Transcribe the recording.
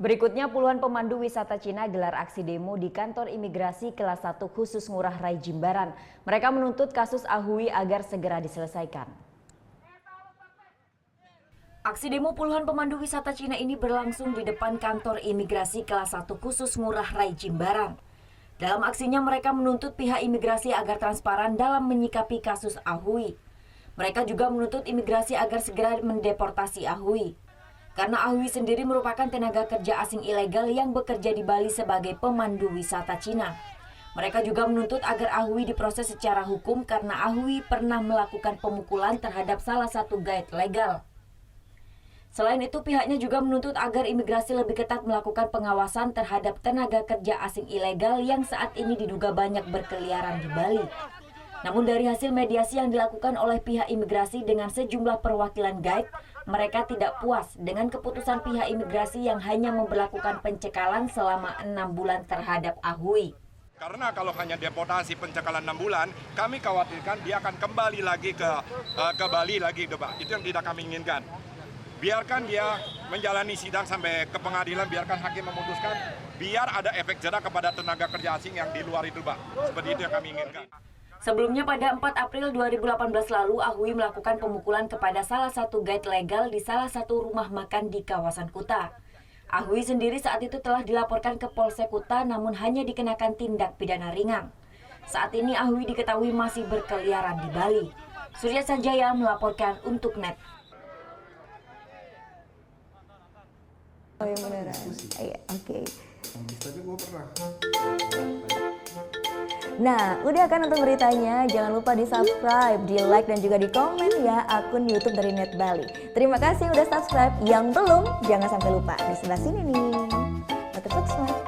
Berikutnya puluhan pemandu wisata Cina gelar aksi demo di kantor imigrasi kelas 1 khusus Ngurah Rai Jimbaran. Mereka menuntut kasus Ahui agar segera diselesaikan. Aksi demo puluhan pemandu wisata Cina ini berlangsung di depan kantor imigrasi kelas 1 khusus Ngurah Rai Jimbaran. Dalam aksinya mereka menuntut pihak imigrasi agar transparan dalam menyikapi kasus Ahui. Mereka juga menuntut imigrasi agar segera mendeportasi Ahui. Karena Ahui sendiri merupakan tenaga kerja asing ilegal yang bekerja di Bali sebagai pemandu wisata Cina. Mereka juga menuntut agar Ahui diproses secara hukum karena Ahui pernah melakukan pemukulan terhadap salah satu guide legal. Selain itu, pihaknya juga menuntut agar imigrasi lebih ketat melakukan pengawasan terhadap tenaga kerja asing ilegal yang saat ini diduga banyak berkeliaran di Bali. Namun dari hasil mediasi yang dilakukan oleh pihak imigrasi dengan sejumlah perwakilan guide, mereka tidak puas dengan keputusan pihak imigrasi yang hanya memberlakukan pencekalan selama 6 bulan terhadap Ahui. Karena kalau hanya deportasi pencekalan 6 bulan, kami khawatirkan dia akan kembali lagi ke Bali lagi, Pak. Itu yang tidak kami inginkan. Biarkan dia menjalani sidang sampai ke pengadilan, biarkan hakim memutuskan, biar ada efek jera kepada tenaga kerja asing yang di luar itu, Pak. Seperti itu yang kami inginkan. Sebelumnya pada 4 April 2018 lalu, Ahui melakukan pemukulan kepada salah satu guide legal di salah satu rumah makan di kawasan Kuta. Ahui sendiri saat itu telah dilaporkan ke Polsek Kuta namun hanya dikenakan tindak pidana ringan. Saat ini Ahui diketahui masih berkeliaran di Bali. Surya Sanjaya melaporkan untuk NET. Oh yang beneran? Iya, oke. Nah, udah kan nonton beritanya? Jangan lupa di subscribe, di like, dan juga di komen ya akun YouTube dari Net Bali. Terima kasih udah subscribe. Yang belum, jangan sampai lupa di sebelah sini nih. Notif subscribe.